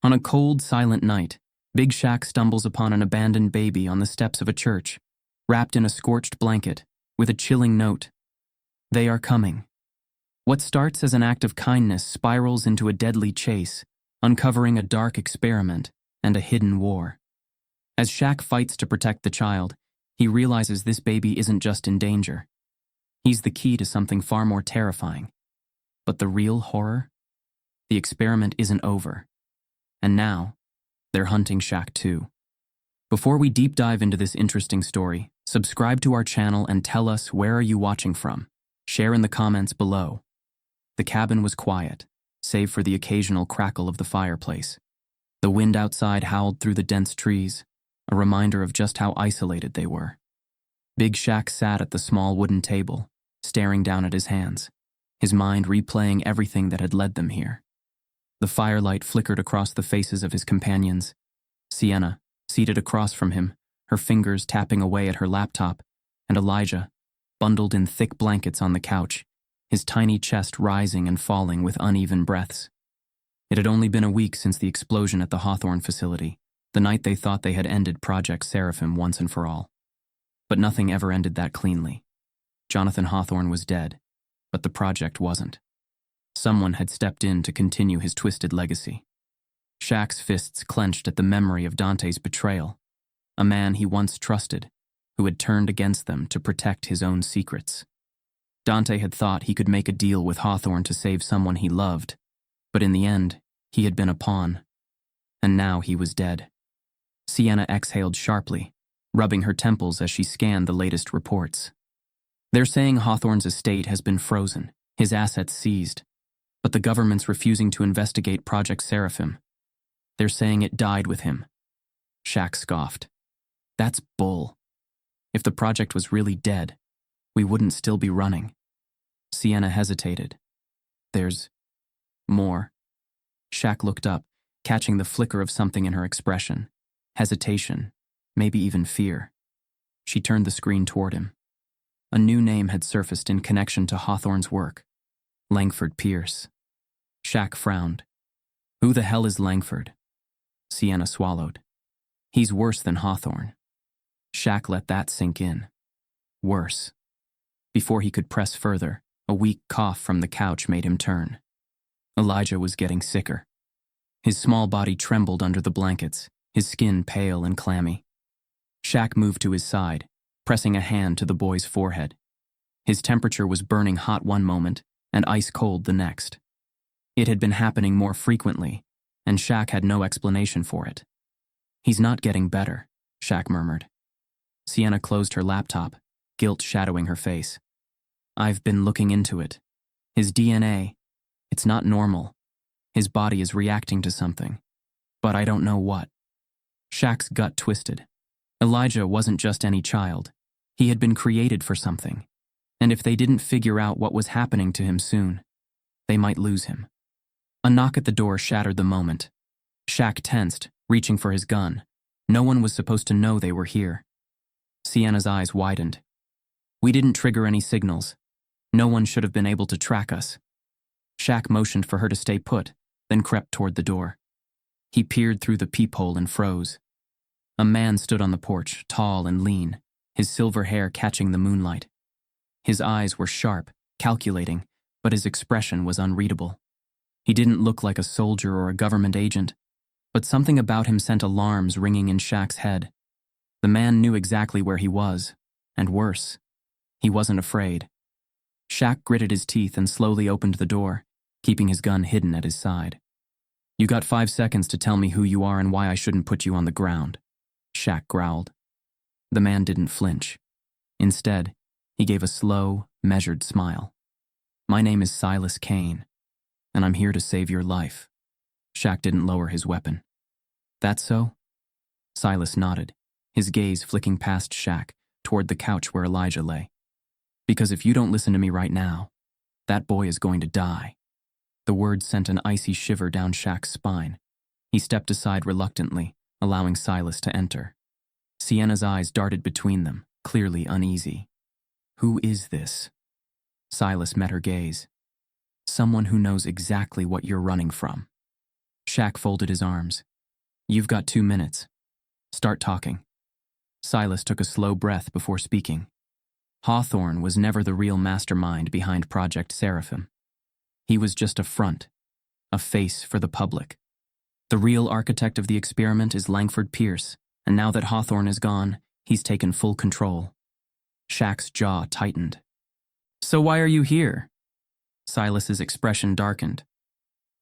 On a cold, silent night, Big Shaq stumbles upon an abandoned baby on the steps of a church, wrapped in a scorched blanket, with a chilling note. They are coming. What starts as an act of kindness spirals into a deadly chase, uncovering a dark experiment and a hidden war. As Shaq fights to protect the child, he realizes this baby isn't just in danger. He's the key to something far more terrifying. But the real horror? The experiment isn't over. And now, they're hunting Shaq too. Before we deep dive into this interesting story, subscribe to our channel and tell us where are you watching from. Share in the comments below. The cabin was quiet, save for the occasional crackle of the fireplace. The wind outside howled through the dense trees, a reminder of just how isolated they were. Big Shaq sat at the small wooden table, staring down at his hands, his mind replaying everything that had led them here. The firelight flickered across the faces of his companions. Sienna, seated across from him, her fingers tapping away at her laptop, and Elijah, bundled in thick blankets on the couch, his tiny chest rising and falling with uneven breaths. It had only been a week since the explosion at the Hawthorne facility, the night they thought they had ended Project Seraphim once and for all. But nothing ever ended that cleanly. Jonathan Hawthorne was dead, but the project wasn't. Someone had stepped in to continue his twisted legacy. Shaq's fists clenched at the memory of Dante's betrayal, a man he once trusted, who had turned against them to protect his own secrets. Dante had thought he could make a deal with Hawthorne to save someone he loved, but in the end, he had been a pawn. And now he was dead. Sienna exhaled sharply, rubbing her temples as she scanned the latest reports. They're saying Hawthorne's estate has been frozen, his assets seized, but the government's refusing to investigate Project Seraphim. They're saying it died with him. Shaq scoffed. That's bull. If the project was really dead, we wouldn't still be running. Sienna hesitated. There's more. Shaq looked up, catching the flicker of something in her expression. Hesitation, maybe even fear. She turned the screen toward him. A new name had surfaced in connection to Hawthorne's work. Langford Pierce. Shaq frowned. Who the hell is Langford? Sienna swallowed. He's worse than Hawthorne. Shaq let that sink in. Worse. Before he could press further, a weak cough from the couch made him turn. Elijah was getting sicker. His small body trembled under the blankets, his skin pale and clammy. Shaq moved to his side, pressing a hand to the boy's forehead. His temperature was burning hot one moment and ice cold the next. It had been happening more frequently, and Shaq had no explanation for it. He's not getting better, Shaq murmured. Sienna closed her laptop, guilt shadowing her face. I've been looking into it. His DNA, it's not normal. His body is reacting to something, but I don't know what. Shaq's gut twisted. Elijah wasn't just any child. He had been created for something, and if they didn't figure out what was happening to him soon, they might lose him. A knock at the door shattered the moment. Shaq tensed, reaching for his gun. No one was supposed to know they were here. Sienna's eyes widened. We didn't trigger any signals. No one should have been able to track us. Shaq motioned for her to stay put, then crept toward the door. He peered through the peephole and froze. A man stood on the porch, tall and lean, his silver hair catching the moonlight. His eyes were sharp, calculating, but his expression was unreadable. He didn't look like a soldier or a government agent, but something about him sent alarms ringing in Shaq's head. The man knew exactly where he was, and worse, he wasn't afraid. Shaq gritted his teeth and slowly opened the door, keeping his gun hidden at his side. You got 5 seconds to tell me who you are and why I shouldn't put you on the ground, Shaq growled. The man didn't flinch. Instead, he gave a slow, measured smile. My name is Silas Kane, and I'm here to save your life. Shaq didn't lower his weapon. That so? Silas nodded, his gaze flicking past Shaq toward the couch where Elijah lay. Because if you don't listen to me right now, that boy is going to die. The words sent an icy shiver down Shaq's spine. He stepped aside reluctantly, allowing Silas to enter. Sienna's eyes darted between them, clearly uneasy. Who is this? Silas met her gaze. Someone who knows exactly what you're running from. Shaq folded his arms. You've got 2 minutes. Start talking. Silas took a slow breath before speaking. Hawthorne was never the real mastermind behind Project Seraphim. He was just a front, a face for the public. The real architect of the experiment is Langford Pierce, and now that Hawthorne is gone, he's taken full control. Shaq's jaw tightened. So why are you here? Silas's expression darkened.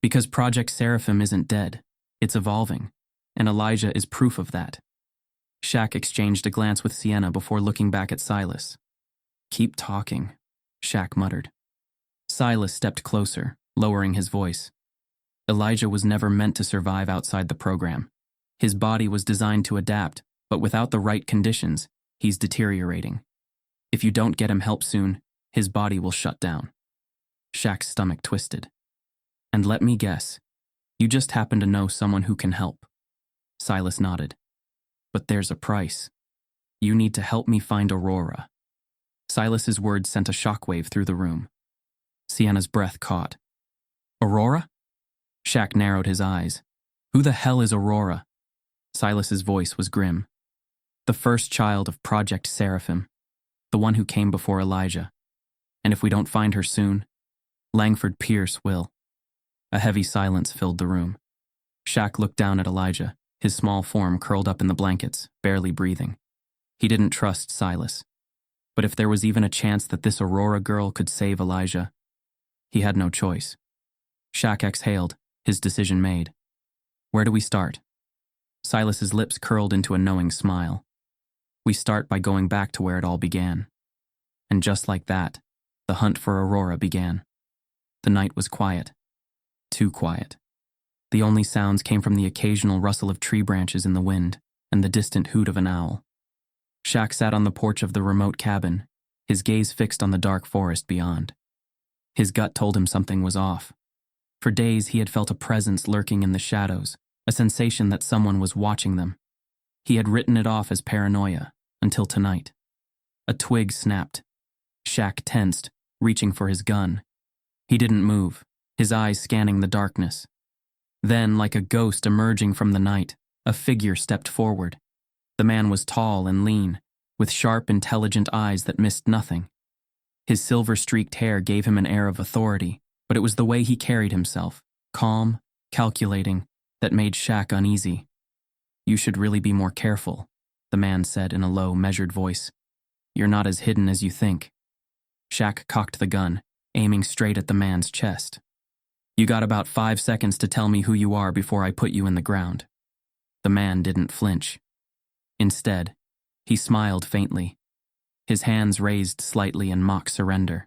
Because Project Seraphim isn't dead. It's evolving, and Elijah is proof of that. Shaq exchanged a glance with Sienna before looking back at Silas. Keep talking, Shaq muttered. Silas stepped closer, lowering his voice. Elijah was never meant to survive outside the program. His body was designed to adapt, but without the right conditions, he's deteriorating. If you don't get him help soon, his body will shut down. Shaq's stomach twisted. And let me guess, you just happen to know someone who can help. Silas nodded. But there's a price. You need to help me find Aurora. Silas's words sent a shockwave through the room. Sienna's breath caught. Aurora? Shaq narrowed his eyes. Who the hell is Aurora? Silas's voice was grim. The first child of Project Seraphim. The one who came before Elijah. And if we don't find her soon, Langford Pierce will. A heavy silence filled the room. Shaq looked down at Elijah, his small form curled up in the blankets, barely breathing. He didn't trust Silas. But if there was even a chance that this Aurora girl could save Elijah, he had no choice. Shaq exhaled, his decision made. Where do we start? Silas's lips curled into a knowing smile. We start by going back to where it all began. And just like that, the hunt for Aurora began. The night was quiet. Too quiet. The only sounds came from the occasional rustle of tree branches in the wind and the distant hoot of an owl. Shaq sat on the porch of the remote cabin, his gaze fixed on the dark forest beyond. His gut told him something was off. For days he had felt a presence lurking in the shadows, a sensation that someone was watching them. He had written it off as paranoia, until tonight. A twig snapped. Shaq tensed, reaching for his gun. He didn't move, his eyes scanning the darkness. Then, like a ghost emerging from the night, a figure stepped forward. The man was tall and lean, with sharp, intelligent eyes that missed nothing. His silver-streaked hair gave him an air of authority, but it was the way he carried himself, calm, calculating, that made Shaq uneasy. You should really be more careful, the man said in a low, measured voice. You're not as hidden as you think. Shaq cocked the gun, aiming straight at the man's chest. You got about 5 seconds to tell me who you are before I put you in the ground. The man didn't flinch. Instead, he smiled faintly, his hands raised slightly in mock surrender.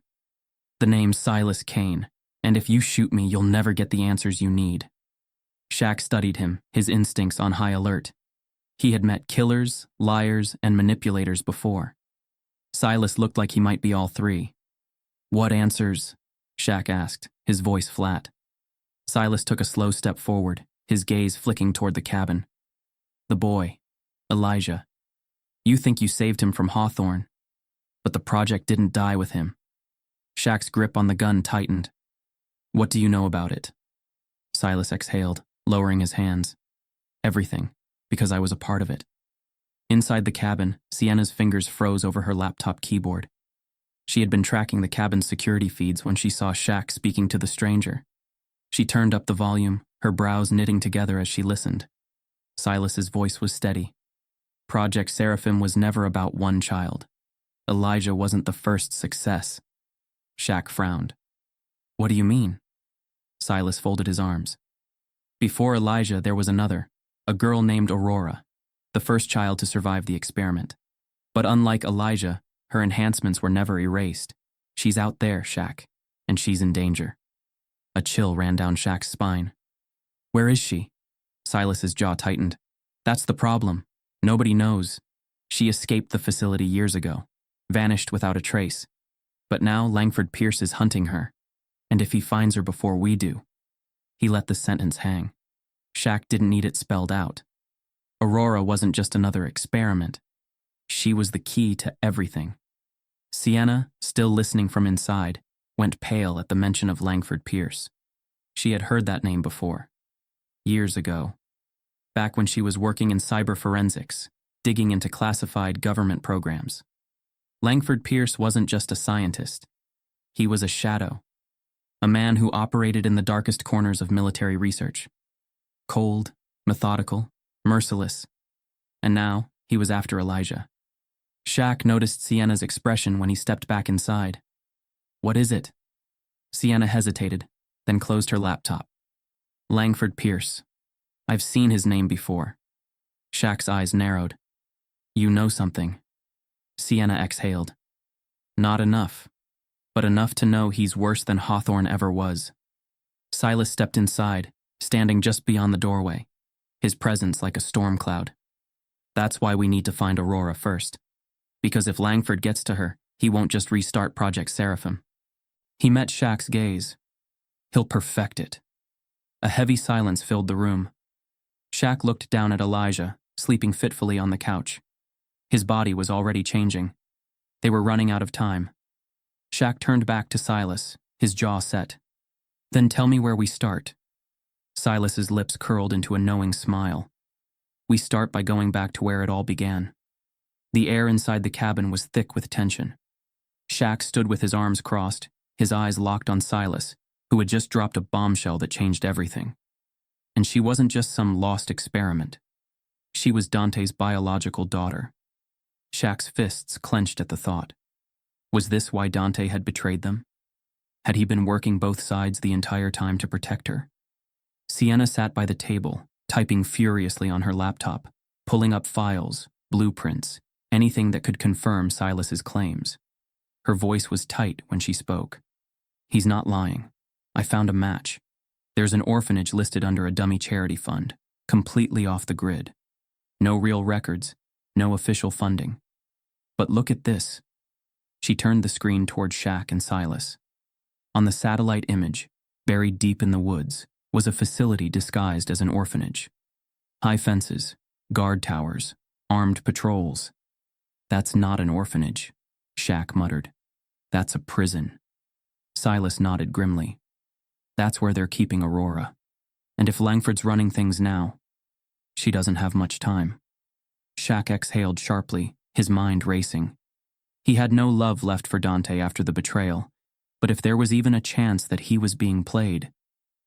The name's Silas Kane, and if you shoot me, you'll never get the answers you need. Shaq studied him, his instincts on high alert. He had met killers, liars, and manipulators before. Silas looked like he might be all three. What answers? Shaq asked, his voice flat. Silas took a slow step forward, his gaze flicking toward the cabin. The boy, Elijah. You think you saved him from Hawthorne, but the project didn't die with him. Shaq's grip on the gun tightened. What do you know about it? Silas exhaled, lowering his hands. Everything, because I was a part of it. Inside the cabin, Sienna's fingers froze over her laptop keyboard. She had been tracking the cabin's security feeds when she saw Shaq speaking to the stranger. She turned up the volume, her brows knitting together as she listened. Silas's voice was steady. Project Seraphim was never about one child. Elijah wasn't the first success. Shaq frowned. What do you mean? Silas folded his arms. Before Elijah, there was another, a girl named Aurora, the first child to survive the experiment. But unlike Elijah, her enhancements were never erased. She's out there, Shaq, and she's in danger. A chill ran down Shaq's spine. Where is she? Silas's jaw tightened. That's the problem. Nobody knows. She escaped the facility years ago, vanished without a trace. But now Langford Pierce is hunting her. And if he finds her before we do. He let the sentence hang. Shaq didn't need it spelled out. Aurora wasn't just another experiment. She was the key to everything. Sienna, still listening from inside, went pale at the mention of Langford Pierce. She had heard that name before. Years ago, back when she was working in cyber forensics, digging into classified government programs. Langford Pierce wasn't just a scientist. He was a shadow, a man who operated in the darkest corners of military research. Cold, methodical, merciless. And now, he was after Elijah. Shaq noticed Sienna's expression when he stepped back inside. "What is it?" Sienna hesitated, then closed her laptop. "Langford Pierce. I've seen his name before." Shaq's eyes narrowed. "You know something." Sienna exhaled. "Not enough, but enough to know he's worse than Hawthorne ever was." Silas stepped inside, standing just beyond the doorway, his presence like a storm cloud. "That's why we need to find Aurora first. Because if Langford gets to her, he won't just restart Project Seraphim." He met Shaq's gaze. "He'll perfect it." A heavy silence filled the room. Shaq looked down at Elijah, sleeping fitfully on the couch. His body was already changing. They were running out of time. Shaq turned back to Silas, his jaw set. "Then tell me where we start." Silas's lips curled into a knowing smile. "We start by going back to where it all began." The air inside the cabin was thick with tension. Shaq stood with his arms crossed, his eyes locked on Silas, who had just dropped a bombshell that changed everything. And she wasn't just some lost experiment. She was Dante's biological daughter. Shaq's fists clenched at the thought. Was this why Dante had betrayed them? Had he been working both sides the entire time to protect her? Sienna sat by the table, typing furiously on her laptop, pulling up files, blueprints, anything that could confirm Silas's claims. Her voice was tight when she spoke. "He's not lying. I found a match. There's an orphanage listed under a dummy charity fund, completely off the grid. No real records, no official funding. But look at this." She turned the screen toward Shaq and Silas. On the satellite image, buried deep in the woods, was a facility disguised as an orphanage. High fences, guard towers, armed patrols. "That's not an orphanage," Shaq muttered. "That's a prison." Silas nodded grimly. "That's where they're keeping Aurora. And if Langford's running things now, she doesn't have much time." Shaq exhaled sharply, his mind racing. He had no love left for Dante after the betrayal, but if there was even a chance that he was being played,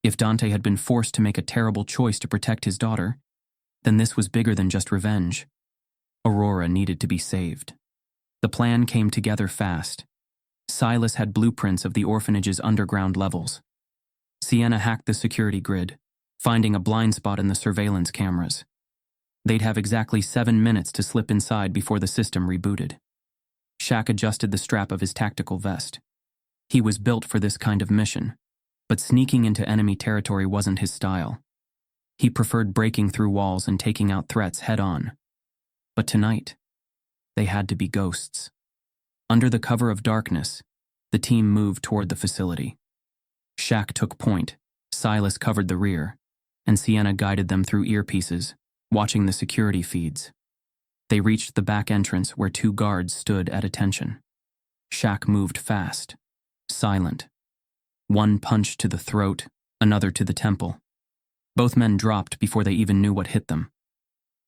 if Dante had been forced to make a terrible choice to protect his daughter, then this was bigger than just revenge. Aurora needed to be saved. The plan came together fast. Silas had blueprints of the orphanage's underground levels. Sienna hacked the security grid, finding a blind spot in the surveillance cameras. They'd have exactly 7 minutes to slip inside before the system rebooted. Shaq adjusted the strap of his tactical vest. He was built for this kind of mission, but sneaking into enemy territory wasn't his style. He preferred breaking through walls and taking out threats head-on. But tonight, they had to be ghosts. Under the cover of darkness, the team moved toward the facility. Shaq took point, Silas covered the rear, and Sienna guided them through earpieces, watching the security feeds. They reached the back entrance where 2 guards stood at attention. Shaq moved fast, silent. One punch to the throat, another to the temple. Both men dropped before they even knew what hit them.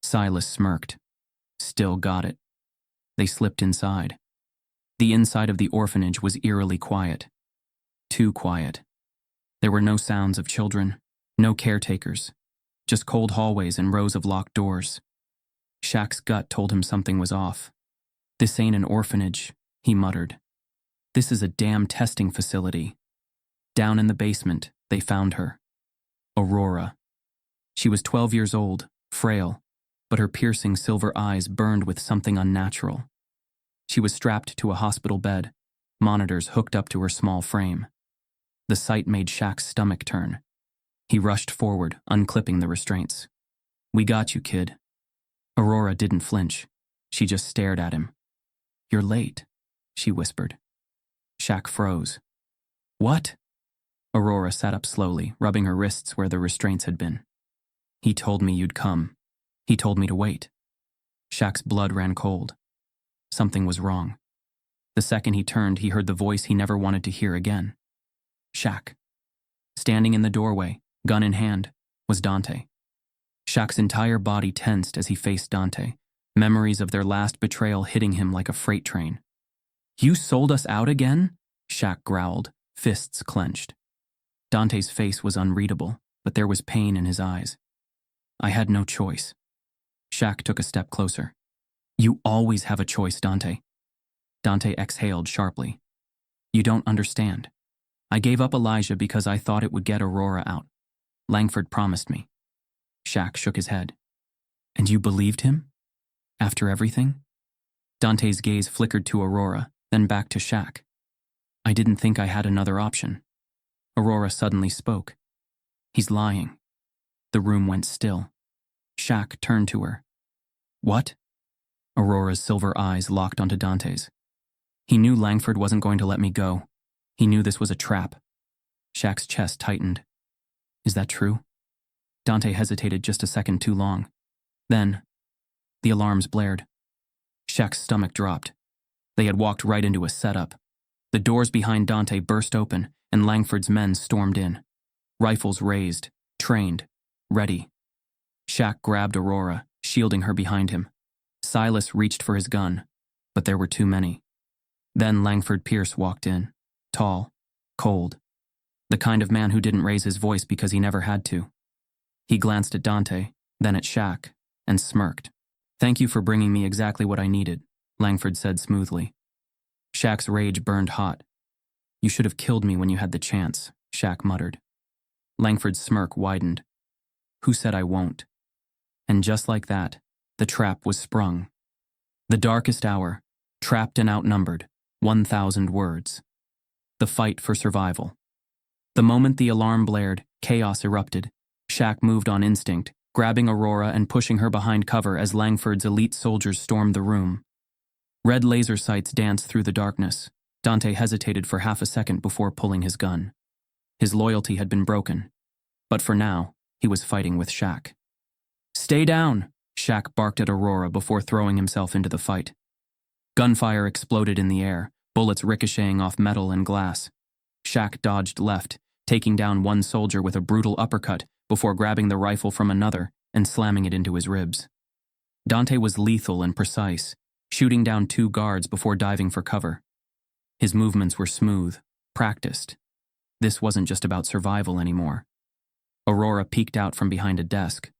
Silas smirked. Still got it. They slipped inside. The inside of the orphanage was eerily quiet. Too quiet. There were no sounds of children, no caretakers, just cold hallways and rows of locked doors. Shaq's gut told him something was off. "This ain't an orphanage," he muttered. "This is a damn testing facility." Down in the basement, they found her. Aurora. She was 12 years old, frail, but her piercing silver eyes burned with something unnatural. She was strapped to a hospital bed, monitors hooked up to her small frame. The sight made Shaq's stomach turn. He rushed forward, unclipping the restraints. "We got you, kid." Aurora didn't flinch. She just stared at him. "You're late," she whispered. Shaq froze. "What?" Aurora sat up slowly, rubbing her wrists where the restraints had been. "He told me you'd come. He told me to wait." Shaq's blood ran cold. Something was wrong. The second he turned, he heard the voice he never wanted to hear again. Shaq. Standing in the doorway, gun in hand, was Dante. Shaq's entire body tensed as he faced Dante, memories of their last betrayal hitting him like a freight train. "You sold us out again?" Shaq growled, fists clenched. Dante's face was unreadable, but there was pain in his eyes. "I had no choice." Shaq took a step closer. "You always have a choice, Dante." Dante exhaled sharply. "You don't understand. I gave up Elijah because I thought it would get Aurora out. Langford promised me." Shaq shook his head. "And you believed him? After everything?" Dante's gaze flickered to Aurora, then back to Shaq. "I didn't think I had another option." Aurora suddenly spoke. "He's lying." The room went still. Shaq turned to her. "What?" Aurora's silver eyes locked onto Dante's. "He knew Langford wasn't going to let me go. He knew this was a trap." Shaq's chest tightened. "Is that true?" Dante hesitated just a second too long. Then, the alarms blared. Shaq's stomach dropped. They had walked right into a setup. The doors behind Dante burst open, and Langford's men stormed in. Rifles raised, trained, ready. Shaq grabbed Aurora, shielding her behind him. Silas reached for his gun, but there were too many. Then Langford Pierce walked in, tall, cold. The kind of man who didn't raise his voice because he never had to. He glanced at Dante, then at Shaq, and smirked. "Thank you for bringing me exactly what I needed," Langford said smoothly. Shaq's rage burned hot. "You should have killed me when you had the chance," Shaq muttered. Langford's smirk widened. "Who said I won't?" And just like that, the trap was sprung. The darkest hour, trapped and outnumbered, 1,000 words. The fight for survival. The moment the alarm blared, chaos erupted. Shaq moved on instinct, grabbing Aurora and pushing her behind cover as Langford's elite soldiers stormed the room. Red laser sights danced through the darkness. Dante hesitated for half a second before pulling his gun. His loyalty had been broken, but for now, he was fighting with Shaq. "Stay down!" Shaq barked at Aurora before throwing himself into the fight. Gunfire exploded in the air, bullets ricocheting off metal and glass. Shaq dodged left, taking down one soldier with a brutal uppercut before grabbing the rifle from another and slamming it into his ribs. Dante was lethal and precise, shooting down 2 guards before diving for cover. His movements were smooth, practiced. This wasn't just about survival anymore. Aurora peeked out from behind a desk.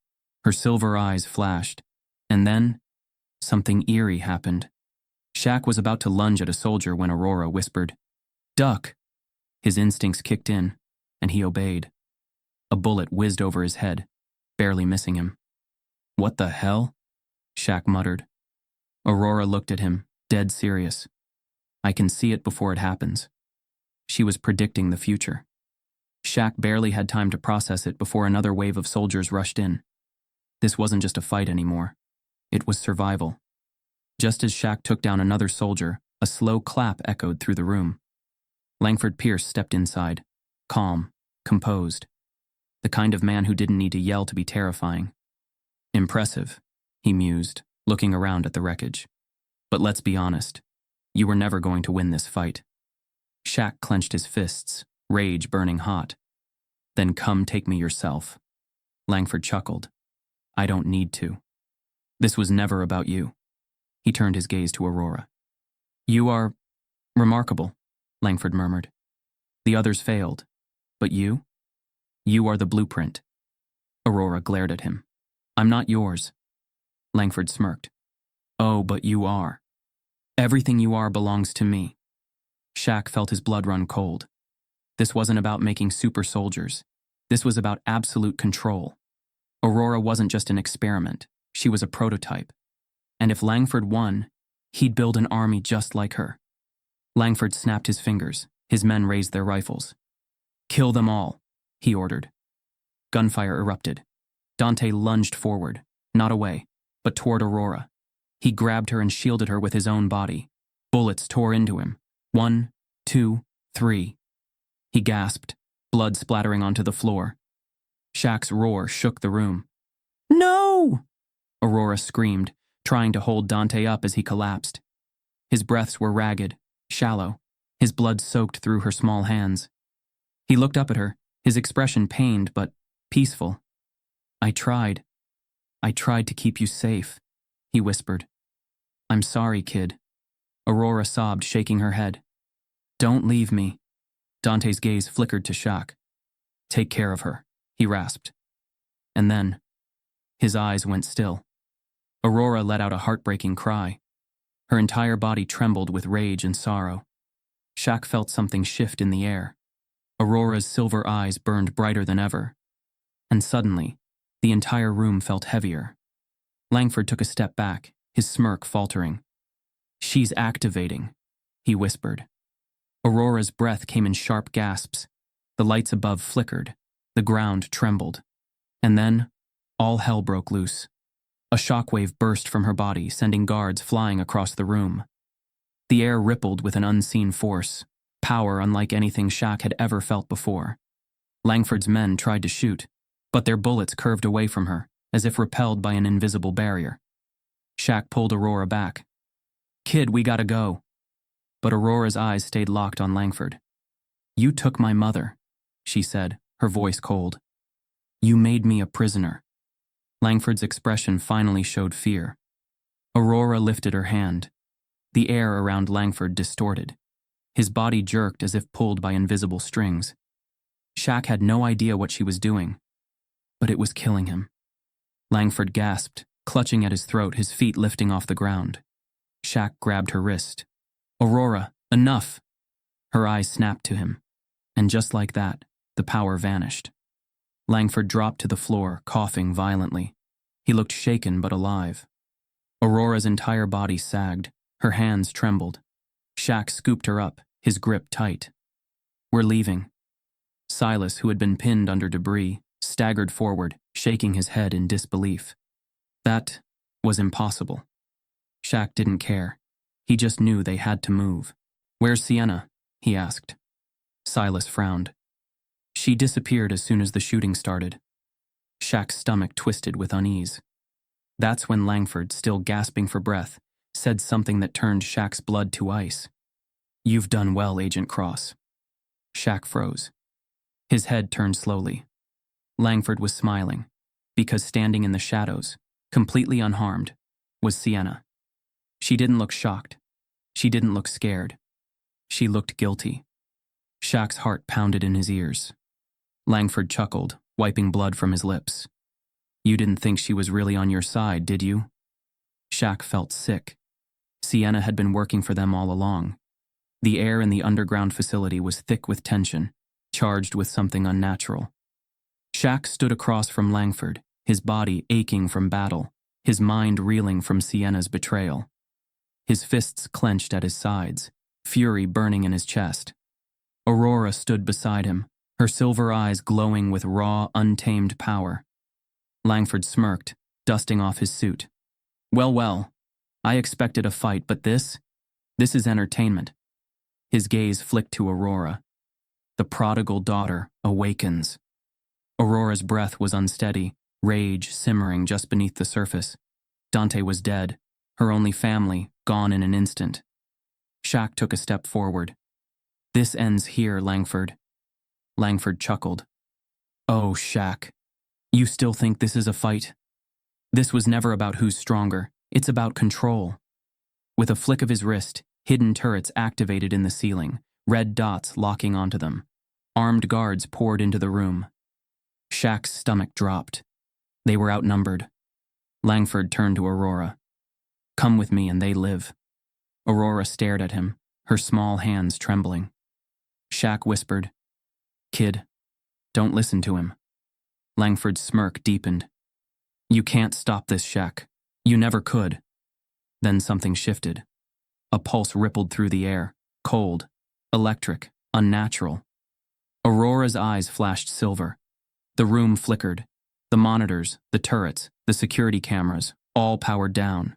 Her silver eyes flashed, and then something eerie happened. Shaq was about to lunge at a soldier when Aurora whispered, "Duck!" His instincts kicked in, and he obeyed. A bullet whizzed over his head, barely missing him. "What the hell?" Shaq muttered. Aurora looked at him, dead serious. "I can see it before it happens." She was predicting the future. Shaq barely had time to process it before another wave of soldiers rushed in. This wasn't just a fight anymore. It was survival. Just as Shaq took down another soldier, a slow clap echoed through the room. Langford Pierce stepped inside, calm, composed. The kind of man who didn't need to yell to be terrifying. "Impressive," he mused, looking around at the wreckage. "But let's be honest, you were never going to win this fight." Shaq clenched his fists, rage burning hot. "Then come take me yourself." Langford chuckled. "I don't need to. This was never about you." He turned his gaze to Aurora. "You are remarkable," Langford murmured. "The others failed, but you? You are the blueprint." Aurora glared at him. "I'm not yours." Langford smirked. "Oh, but you are. Everything you are belongs to me." Shaq felt his blood run cold. This wasn't about making super soldiers. This was about absolute control. Aurora wasn't just an experiment. She was a prototype. And if Langford won, he'd build an army just like her. Langford snapped his fingers. His men raised their rifles. "Kill them all," he ordered. Gunfire erupted. Dante lunged forward, not away, but toward Aurora. He grabbed her and shielded her with his own body. Bullets tore into him. 1, 2, 3. He gasped, blood splattering onto the floor. Shaq's roar shook the room. "No!" Aurora screamed, trying to hold Dante up as he collapsed. His breaths were ragged, shallow, his blood soaked through her small hands. He looked up at her, his expression pained but peaceful. I tried. I tried to keep you safe, he whispered. I'm sorry, kid. Aurora sobbed, shaking her head. Don't leave me. Dante's gaze flickered to Shaq. Take care of her, he rasped. And then, his eyes went still. Aurora let out a heartbreaking cry. Her entire body trembled with rage and sorrow. Shaq felt something shift in the air. Aurora's silver eyes burned brighter than ever. And suddenly, the entire room felt heavier. Langford took a step back, his smirk faltering. She's activating, he whispered. Aurora's breath came in sharp gasps. The lights above flickered. The ground trembled. And then, all hell broke loose. A shockwave burst from her body, sending guards flying across the room. The air rippled with an unseen force, power unlike anything Shaq had ever felt before. Langford's men tried to shoot, but their bullets curved away from her, as if repelled by an invisible barrier. Shaq pulled Aurora back. Kid, we gotta go. But Aurora's eyes stayed locked on Langford. You took my mother, she said, her voice cold. You made me a prisoner. Langford's expression finally showed fear. Aurora lifted her hand. The air around Langford distorted. His body jerked as if pulled by invisible strings. Shaq had no idea what she was doing, but it was killing him. Langford gasped, clutching at his throat, his feet lifting off the ground. Shaq grabbed her wrist. Aurora, enough! Her eyes snapped to him, and just like that, the power vanished. Langford dropped to the floor, coughing violently. He looked shaken but alive. Aurora's entire body sagged. Her hands trembled. Shaq scooped her up, his grip tight. We're leaving. Silas, who had been pinned under debris, staggered forward, shaking his head in disbelief. That was impossible. Shaq didn't care. He just knew they had to move. Where's Sienna? He asked. Silas frowned. She disappeared as soon as the shooting started. Shaq's stomach twisted with unease. That's when Langford, still gasping for breath, said something that turned Shaq's blood to ice. You've done well, Agent Cross. Shaq froze. His head turned slowly. Langford was smiling, because standing in the shadows, completely unharmed, was Sienna. She didn't look shocked. She didn't look scared. She looked guilty. Shaq's heart pounded in his ears. Langford chuckled, wiping blood from his lips. You didn't think she was really on your side, did you? Shaq felt sick. Sienna had been working for them all along. The air in the underground facility was thick with tension, charged with something unnatural. Shaq stood across from Langford, his body aching from battle, his mind reeling from Sienna's betrayal. His fists clenched at his sides, fury burning in his chest. Aurora stood beside him, her silver eyes glowing with raw, untamed power. Langford smirked, dusting off his suit. Well, I expected a fight, but this is entertainment. His gaze flicked to Aurora. The prodigal daughter awakens. Aurora's breath was unsteady, rage simmering just beneath the surface. Dante was dead, her only family gone in an instant. Shaq took a step forward. This ends here, Langford. Langford chuckled. Oh, Shaq. You still think this is a fight? This was never about who's stronger. It's about control. With a flick of his wrist, hidden turrets activated in the ceiling, red dots locking onto them. Armed guards poured into the room. Shaq's stomach dropped. They were outnumbered. Langford turned to Aurora. Come with me and they live. Aurora stared at him, her small hands trembling. Shaq whispered, Kid, don't listen to him. Langford's smirk deepened. You can't stop this, Shaq. You never could. Then something shifted. A pulse rippled through the air, cold, electric, unnatural. Aurora's eyes flashed silver. The room flickered. The monitors, the turrets, the security cameras, all powered down.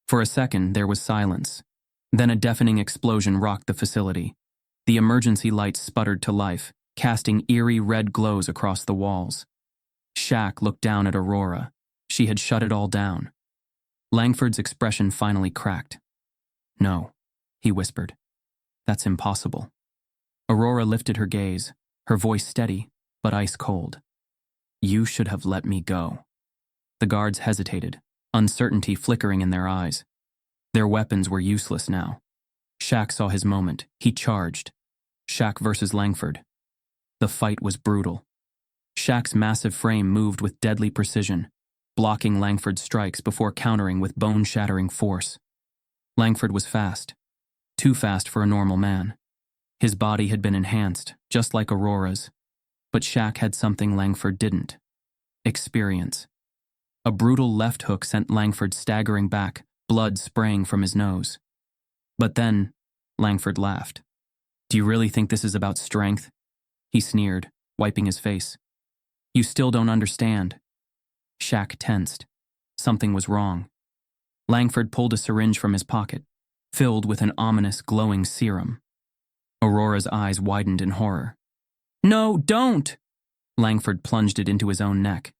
For a second, there was silence. Then a deafening explosion rocked the facility. The emergency lights sputtered to life, casting eerie red glows across the walls. Shaq looked down at Aurora. She had shut it all down. Langford's expression finally cracked. No, he whispered. That's impossible. Aurora lifted her gaze, her voice steady, but ice cold. You should have let me go. The guards hesitated, uncertainty flickering in their eyes. Their weapons were useless now. Shaq saw his moment. He charged. Shaq versus Langford. The fight was brutal. Shaq's massive frame moved with deadly precision, blocking Langford's strikes before countering with bone-shattering force. Langford was fast. Too fast for a normal man. His body had been enhanced, just like Aurora's. But Shaq had something Langford didn't. Experience. A brutal left hook sent Langford staggering back, blood spraying from his nose. But then, Langford laughed. Do you really think this is about strength? He sneered, wiping his face. You still don't understand. Shaq tensed. Something was wrong. Langford pulled a syringe from his pocket, filled with an ominous, glowing serum. Aurora's eyes widened in horror. No, don't! Langford plunged it into his own neck.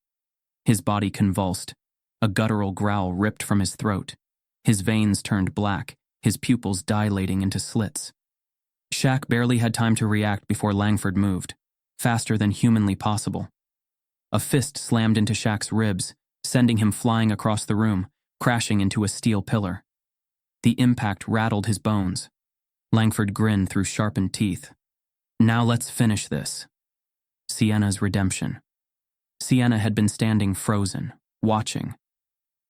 His body convulsed. A guttural growl ripped from his throat. His veins turned black, his pupils dilating into slits. Shaq barely had time to react before Langford moved, faster than humanly possible. A fist slammed into Shaq's ribs, sending him flying across the room, crashing into a steel pillar. The impact rattled his bones. Langford grinned through sharpened teeth. Now let's finish this. Sienna's redemption. Sienna had been standing frozen, watching.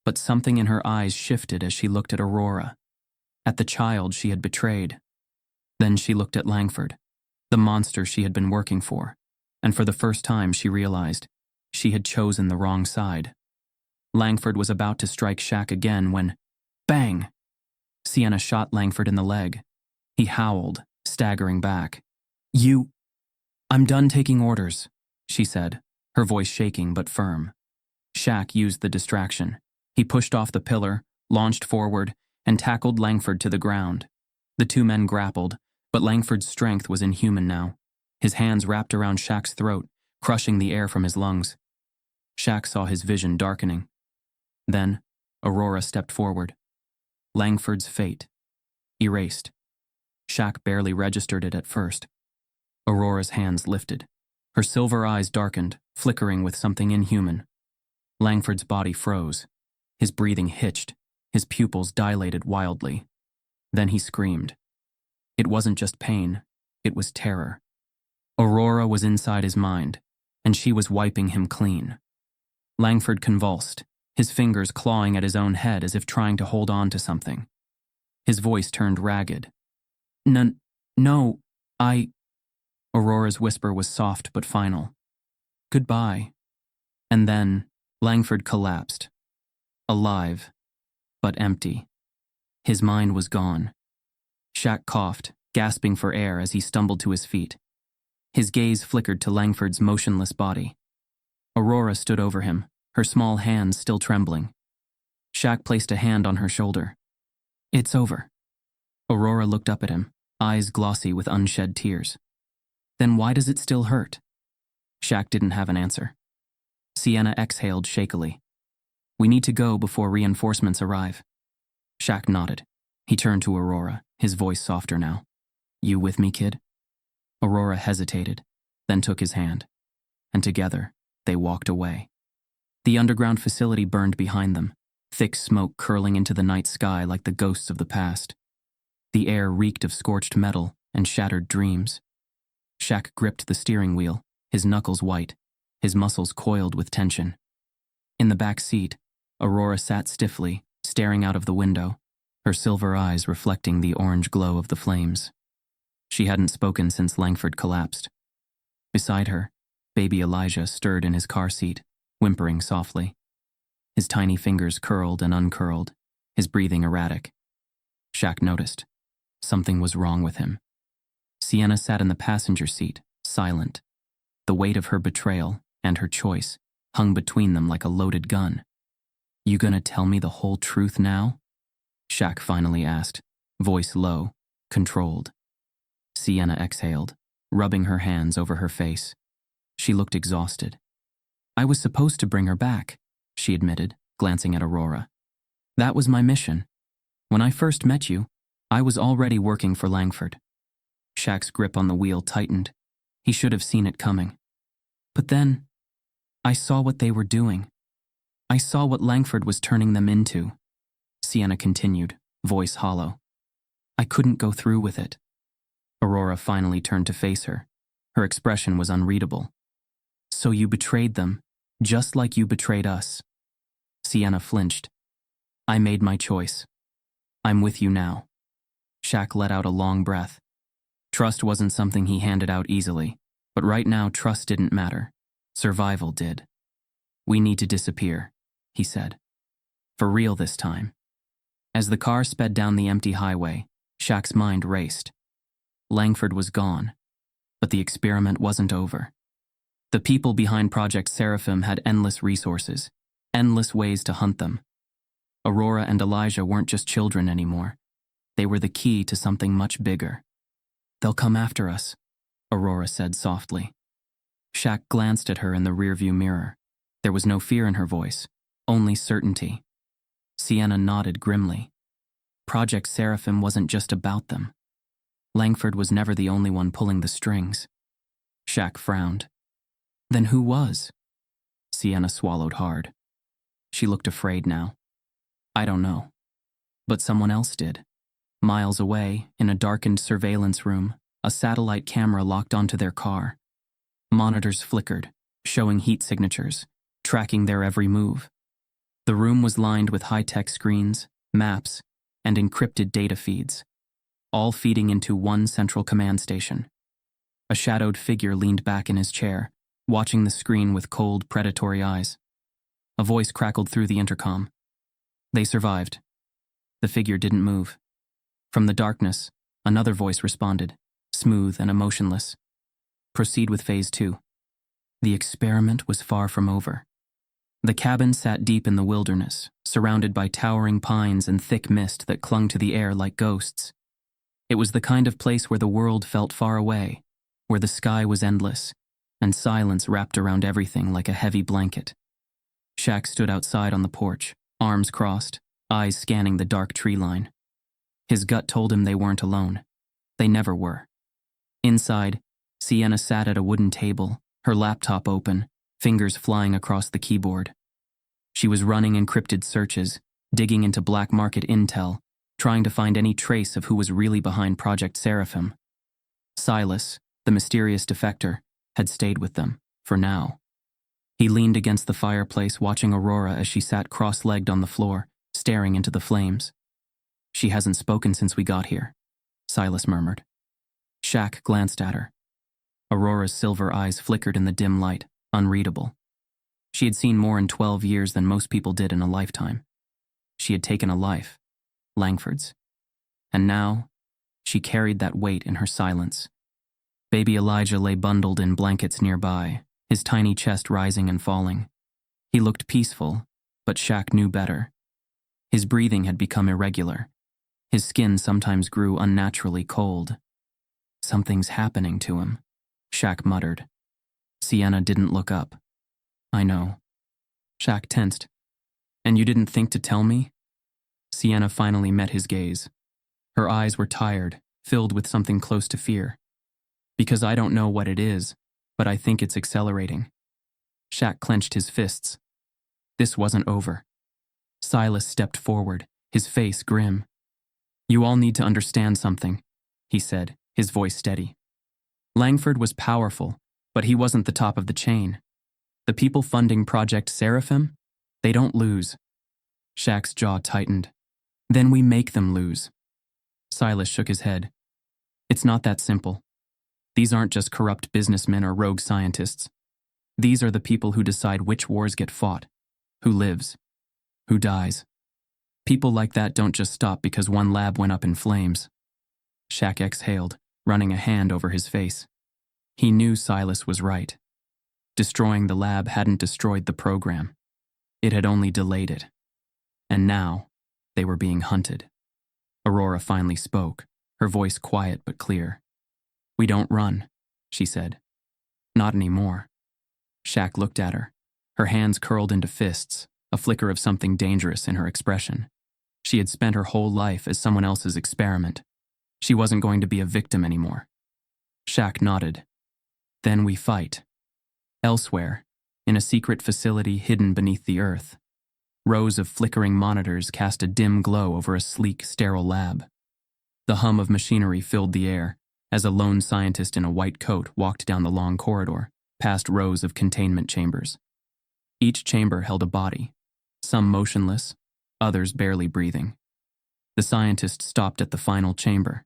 But something in her eyes shifted as she looked at Aurora, at the child she had betrayed. Then she looked at Langford, the monster she had been working for, and for the first time she realized she had chosen the wrong side. Langford was about to strike Shaq again when, bang! Sienna shot Langford in the leg. He howled, staggering back. I'm done taking orders, she said, her voice shaking but firm. Shaq used the distraction. He pushed off the pillar, launched forward, and tackled Langford to the ground. The two men grappled, but Langford's strength was inhuman now. His hands wrapped around Shaq's throat, crushing the air from his lungs. Shaq saw his vision darkening. Then, Aurora stepped forward. Langford's fate. Erased. Shaq barely registered it at first. Aurora's hands lifted. Her silver eyes darkened, flickering with something inhuman. Langford's body froze. His breathing hitched. His pupils dilated wildly. Then he screamed. It wasn't just pain. It was terror. Aurora was inside his mind, and she was wiping him clean. Langford convulsed, his fingers clawing at his own head as if trying to hold on to something. His voice turned ragged. No, Aurora's whisper was soft but final. Goodbye. And then, Langford collapsed. Alive, but empty. His mind was gone. Shaq coughed, gasping for air as he stumbled to his feet. His gaze flickered to Langford's motionless body. Aurora stood over him, her small hands still trembling. Shaq placed a hand on her shoulder. It's over. Aurora looked up at him, eyes glossy with unshed tears. Then why does it still hurt? Shaq didn't have an answer. Sienna exhaled shakily. We need to go before reinforcements arrive. Shaq nodded. He turned to Aurora, his voice softer now. You with me, kid? Aurora hesitated, then took his hand. And together, they walked away. The underground facility burned behind them, thick smoke curling into the night sky like the ghosts of the past. The air reeked of scorched metal and shattered dreams. Shaq gripped the steering wheel, his knuckles white, his muscles coiled with tension. In the back seat, Aurora sat stiffly, staring out of the window, her silver eyes reflecting the orange glow of the flames. She hadn't spoken since Langford collapsed. Beside her, baby Elijah stirred in his car seat, whimpering softly. His tiny fingers curled and uncurled, his breathing erratic. Shaq noticed. Something was wrong with him. Sienna sat in the passenger seat, silent. The weight of her betrayal and her choice hung between them like a loaded gun. You gonna tell me the whole truth now? Shaq finally asked, voice low, controlled. Sienna exhaled, rubbing her hands over her face. She looked exhausted. I was supposed to bring her back, she admitted, glancing at Aurora. That was my mission. When I first met you, I was already working for Langford. Shaq's grip on the wheel tightened. He should have seen it coming. But then, I saw what they were doing. I saw what Langford was turning them into. Sienna continued, voice hollow. I couldn't go through with it. Aurora finally turned to face her. Her expression was unreadable. So you betrayed them, just like you betrayed us. Sienna flinched. I made my choice. I'm with you now. Shaq let out a long breath. Trust wasn't something he handed out easily, but right now trust didn't matter. Survival did. We need to disappear, he said. For real this time. As the car sped down the empty highway, Shaq's mind raced. Langford was gone, but the experiment wasn't over. The people behind Project Seraphim had endless resources, endless ways to hunt them. Aurora and Elijah weren't just children anymore. They were the key to something much bigger. They'll come after us, Aurora said softly. Shaq glanced at her in the rearview mirror. There was no fear in her voice, only certainty. Sienna nodded grimly. Project Seraphim wasn't just about them. Langford was never the only one pulling the strings. Shaq frowned. Then who was? Sienna swallowed hard. She looked afraid now. I don't know. But someone else did. Miles away, in a darkened surveillance room, a satellite camera locked onto their car. Monitors flickered, showing heat signatures, tracking their every move. The room was lined with high-tech screens, maps, and encrypted data feeds, all feeding into one central command station. A shadowed figure leaned back in his chair, watching the screen with cold, predatory eyes. A voice crackled through the intercom. They survived. The figure didn't move. From the darkness, another voice responded, smooth and emotionless. Proceed with Phase 2. The experiment was far from over. The cabin sat deep in the wilderness, surrounded by towering pines and thick mist that clung to the air like ghosts. It was the kind of place where the world felt far away, where the sky was endless, and silence wrapped around everything like a heavy blanket. Shaq stood outside on the porch, arms crossed, eyes scanning the dark tree line. His gut told him they weren't alone. They never were. Inside, Sienna sat at a wooden table, her laptop open, fingers flying across the keyboard. She was running encrypted searches, digging into black market intel, trying to find any trace of who was really behind Project Seraphim. Silas, the mysterious defector, had stayed with them, for now. He leaned against the fireplace, watching Aurora as she sat cross-legged on the floor, staring into the flames. She hasn't spoken since we got here, Silas murmured. Shaq glanced at her. Aurora's silver eyes flickered in the dim light, unreadable. She had seen more in 12 years than most people did in a lifetime. She had taken a life, Langford's. And now, she carried that weight in her silence. Baby Elijah lay bundled in blankets nearby, his tiny chest rising and falling. He looked peaceful, but Shaq knew better. His breathing had become irregular. His skin sometimes grew unnaturally cold. Something's happening to him, Shaq muttered. Sienna didn't look up. I know. Shaq tensed. And you didn't think to tell me? Sienna finally met his gaze. Her eyes were tired, filled with something close to fear. Because I don't know what it is, but I think it's accelerating. Shaq clenched his fists. This wasn't over. Silas stepped forward, his face grim. You all need to understand something, he said, his voice steady. Langford was powerful, but he wasn't the top of the chain. The people funding Project Seraphim, they don't lose. Shaq's jaw tightened. Then we make them lose. Silas shook his head. It's not that simple. These aren't just corrupt businessmen or rogue scientists. These are the people who decide which wars get fought, who lives, who dies. People like that don't just stop because one lab went up in flames. Shaq exhaled, running a hand over his face. He knew Silas was right. Destroying the lab hadn't destroyed the program. It had only delayed it. And now, they were being hunted. Aurora finally spoke, her voice quiet but clear. We don't run, she said. Not anymore. Shaq looked at her, her hands curled into fists, a flicker of something dangerous in her expression. She had spent her whole life as someone else's experiment. She wasn't going to be a victim anymore. Shaq nodded. Then we fight. Elsewhere, in a secret facility hidden beneath the earth. Rows of flickering monitors cast a dim glow over a sleek, sterile lab. The hum of machinery filled the air as a lone scientist in a white coat walked down the long corridor, past rows of containment chambers. Each chamber held a body, some motionless, others barely breathing. The scientist stopped at the final chamber.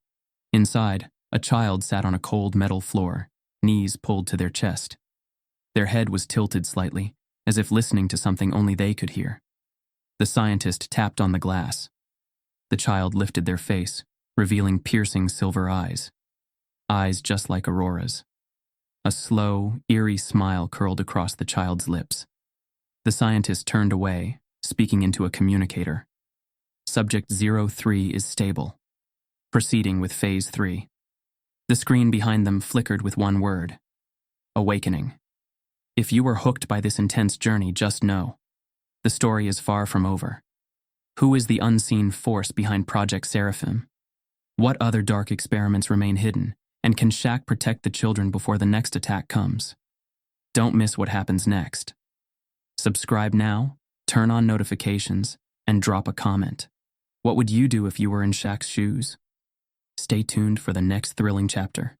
Inside, a child sat on a cold metal floor, knees pulled to their chest. Their head was tilted slightly, as if listening to something only they could hear. The scientist tapped on the glass. The child lifted their face, revealing piercing silver eyes. Eyes just like Aurora's. A slow, eerie smile curled across the child's lips. The scientist turned away, speaking into a communicator. Subject 03 is stable. Proceeding with Phase 3. The screen behind them flickered with one word. Awakening. If you were hooked by this intense journey, just know. The story is far from over. Who is the unseen force behind Project Seraphim? What other dark experiments remain hidden, and can Shaq protect the children before the next attack comes? Don't miss what happens next. Subscribe now, turn on notifications, and drop a comment. What would you do if you were in Shaq's shoes? Stay tuned for the next thrilling chapter.